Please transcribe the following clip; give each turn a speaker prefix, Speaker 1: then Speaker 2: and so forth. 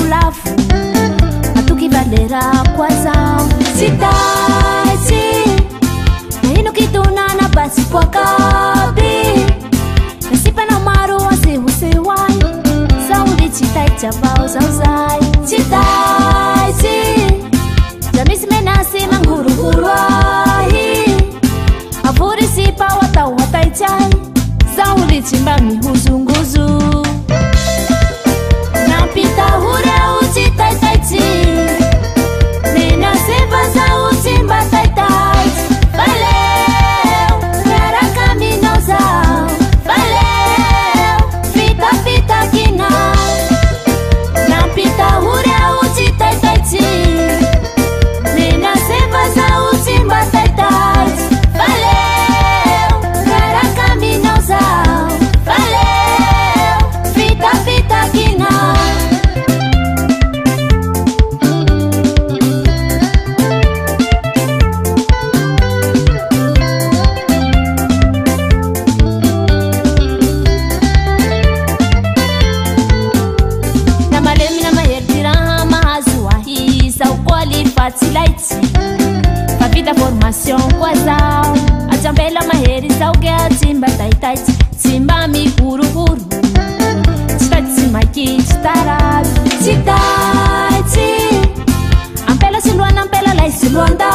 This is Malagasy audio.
Speaker 1: lafolafo atoky valera koazao cidade ino kitonana basipoakaby nasipanao maro asehosehoay zao le tsy taitsy avao zao zay cidade ja misy menasy mangorohoro ahy avory sipao atao ataitsy zao le tsy mba mihozongozo nampitahoreo tsy taitaitsy menaseva zao tsy mba taitaitsy valeo miaraka aminao zao valeo fitafitakina nampitahoreo tsy taitaitsy menaseva zao tsy mba taitaitsy valeo miaraka aminao zao valeo fitafitakina namalemy namaherity raha mahazo ahy zao koa lifa tsy laitsy fa vita formation koa zao ajambela mahery zao ke tsy mba taitaitsy tsy mba mihorohoro tsy taitsy tsy maiky tsy tarado tsy taitsy ampela sy loana ampela lay sy loanda